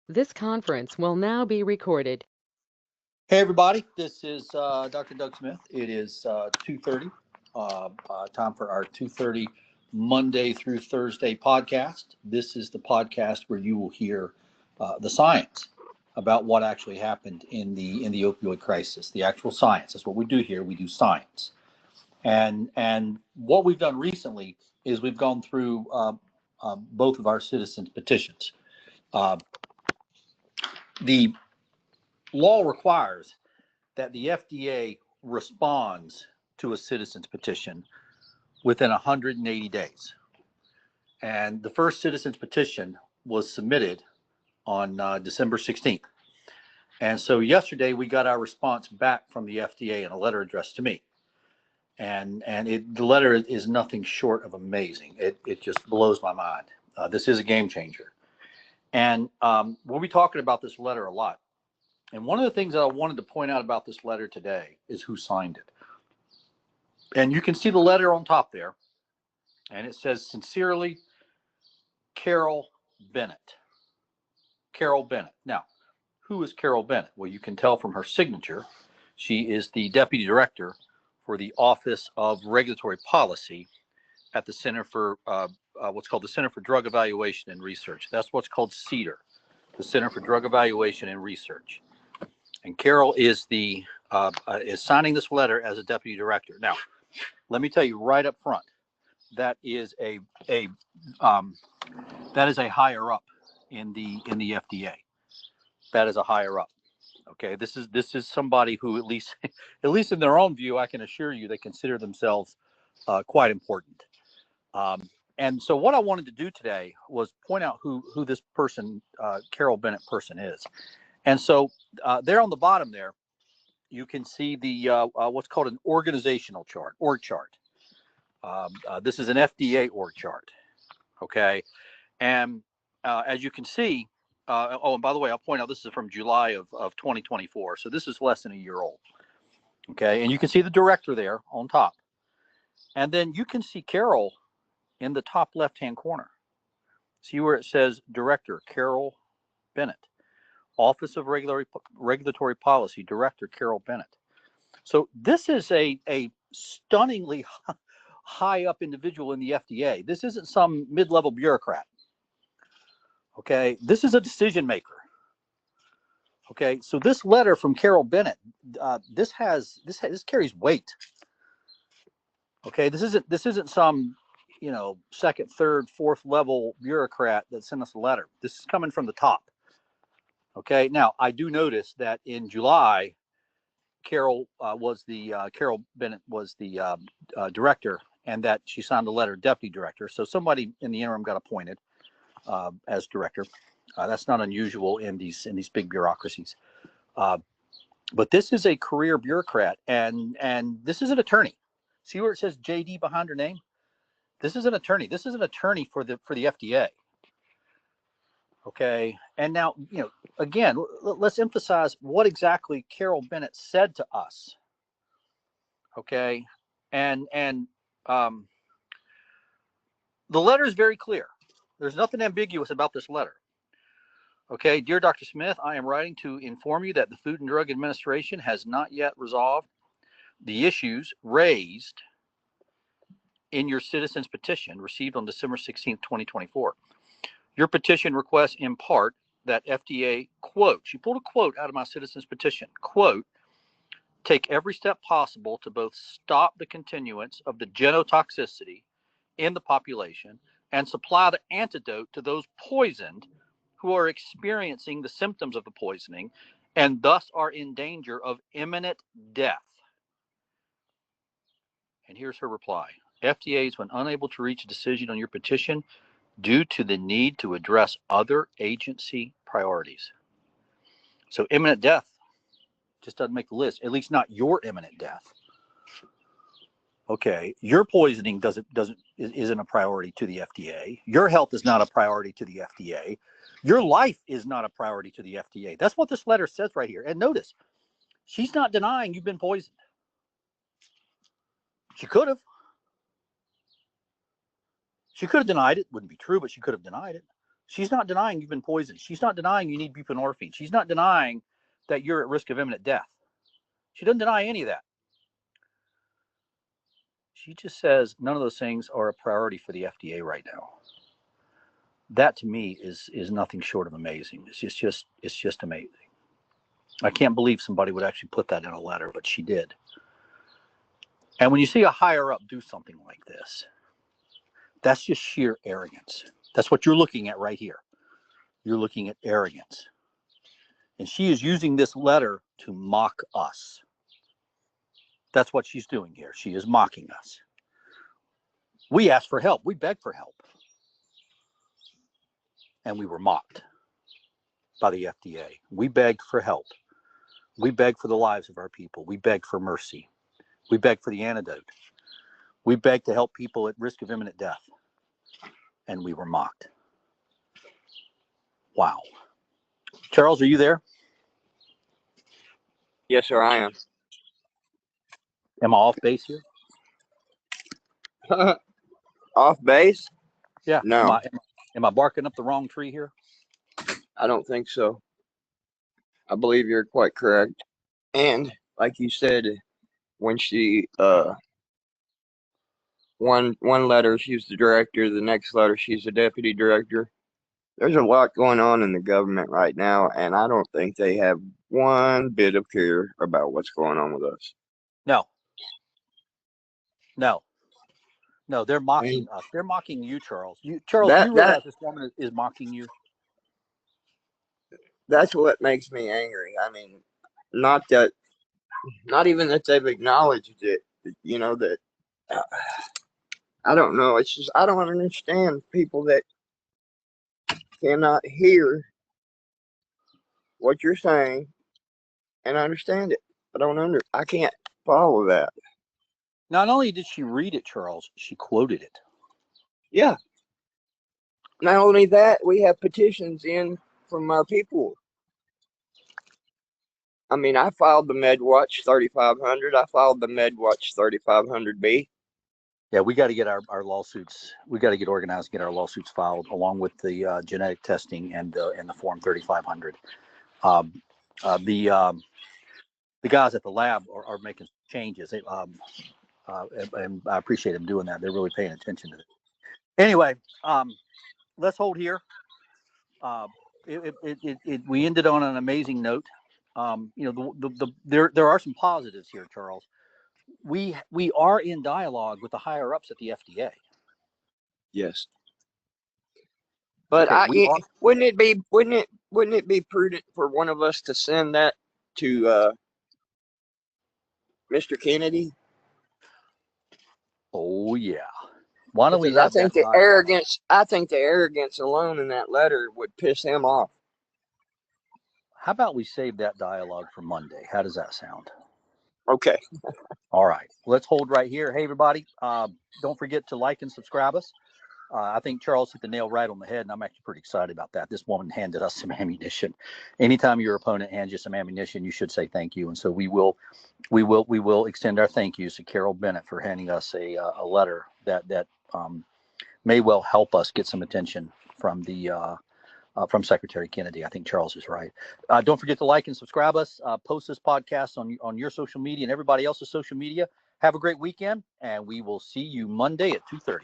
This conference will now be recorded. Hey everybody, this is Dr. Doug Smith. It is 2:30, time for our 2:30 Monday through Thursday podcast. This is the podcast where you will hear the science about what actually happened in the opioid crisis. The actual science. That's what we do here. We do science, and what we've done recently is we've gone through both of our citizens' petitions. The law requires that the FDA responds to a citizen's petition within 180 days. And the first citizen's petition was submitted on December 16th. And so yesterday we got our response back from the FDA in a letter addressed to me. And the letter is nothing short of amazing. It just blows my mind. This is a game changer. And we'll be talking about this letter a lot. And one of the things that I wanted to point out about this letter today is who signed it. And you can see the letter on top there. And it says, sincerely, Carol Bennett. Carol Bennett. Now, who is Carol Bennett? Well, you can tell from her signature. She is the Deputy Director for the Office of Regulatory Policy at the Center for what's called the Center for Drug Evaluation and Research. That's what's called CDER, the Center for Drug Evaluation and Research. And Carol is signing this letter as a deputy director. Now, let me tell you right up front, that is a higher up in the FDA. That is a higher up. Okay, this is somebody who at least in their own view, I can assure you, they consider themselves quite important. And so what I wanted to do today was point out who this person, Carol Bennett person is. And so there on the bottom there, you can see the what's called an organizational chart, org chart. This is an FDA org chart, okay? And as you can see, and by the way, I'll point out this is from July of 2024, so this is less than a year old, okay? And you can see the director there on top. And then you can see Carol in the top left-hand corner. See where it says Director Carol Bennett. Office of Regulatory Policy, Director Carol Bennett. So this is a stunningly high up individual in the FDA. This isn't some mid-level bureaucrat. Okay, this is a decision maker. Okay, so this letter from Carol Bennett, this carries weight. Okay, this isn't some second, third, fourth level bureaucrat that sent us a letter. This is coming from the top. Okay, now I do notice that in July, Carol Bennett was the director, and that she signed the letter deputy director. So somebody in the interim got appointed as director. That's not unusual in these big bureaucracies. But this is a career bureaucrat, and this is an attorney. See where it says JD behind her name? This is an attorney. This is an attorney for the FDA. Okay, and now, again, let's emphasize what exactly Carol Bennett said to us. Okay, and the letter is very clear. There's nothing ambiguous about this letter. Okay, dear Dr. Smith, I am writing to inform you that the Food and Drug Administration has not yet resolved the issues raised in your citizen's petition received on December 16th, 2024. Your petition requests in part that FDA, quote, she pulled a quote out of my citizen's petition, quote, take every step possible to both stop the continuance of the genotoxicity in the population and supply the antidote to those poisoned who are experiencing the symptoms of the poisoning and thus are in danger of imminent death. And here's her reply. FDA has been unable to reach a decision on your petition due to the need to address other agency priorities. So imminent death just doesn't make the list, at least not your imminent death. Okay, your poisoning isn't a priority to the FDA. Your health is not a priority to the FDA. Your life is not a priority to the FDA. That's what this letter says right here. And notice, she's not denying you've been poisoned. She could have. She could have denied it. Wouldn't be true, but she could have denied it. She's not denying you've been poisoned. She's not denying you need buprenorphine. She's not denying that you're at risk of imminent death. She doesn't deny any of that. She just says none of those things are a priority for the FDA right now. That to me is nothing short of amazing. It's just amazing. I can't believe somebody would actually put that in a letter, but she did. And when you see a higher up do something like this, that's just sheer arrogance. That's what you're looking at right here. You're looking at arrogance. And she is using this letter to mock us. That's what she's doing here. She is mocking us. We asked for help. We begged for help. And we were mocked by the FDA. We begged for help. We begged for the lives of our people. We begged for mercy. We begged for the antidote. We begged to help people at risk of imminent death. And we were mocked. Wow. Charles, are you there? Yes, sir, I am. Am I off base here? Off base? Yeah. No. Am I barking up the wrong tree here? I don't think so. I believe you're quite correct. And like you said, when she one letter she's the director, the next letter she's the deputy director. There's a lot going on in the government right now, and I don't think they have one bit of care about what's going on with us. No, they're mocking us. They're mocking you, Charles. Charles, do you realize this woman is mocking you? That's what makes me angry. I mean, not even that they've acknowledged it, that I don't know. It's just, I don't understand people that cannot hear what you're saying and understand it. I can't follow that. Not only did she read it, Charles, she quoted it. Yeah. Not only that, we have petitions in from our people. I mean, I filed the MedWatch 3500. I filed the MedWatch 3500B. Yeah, we got to get our lawsuits. We got to get organized, and get our lawsuits filed, along with the genetic testing and the Form 3500. The guys at the lab are making changes. And I appreciate them doing that. They're really paying attention to it. Anyway, let's hold here. We ended on an amazing note. There are some positives here, Charles. We are in dialogue with the higher ups at the FDA. Yes. But okay, wouldn't it be prudent for one of us to send that to Mr. Kennedy? Oh yeah. Why don't we? I think the arrogance. I think the arrogance alone in that letter would piss him off. How about we save that dialogue for Monday? How does that sound? Okay. All right. Let's hold right here. Hey everybody! Don't forget to like and subscribe us. I think Charles hit the nail right on the head, and I'm actually pretty excited about that. This woman handed us some ammunition. Anytime your opponent hands you some ammunition, you should say thank you. And so we will extend our thank yous to Carol Bennett for handing us a letter that may well help us get some attention from from Secretary Kennedy. I think Charles is right. Don't forget to like and subscribe us. Post this podcast on your social media and everybody else's social media. Have a great weekend, and we will see you Monday at 2:30.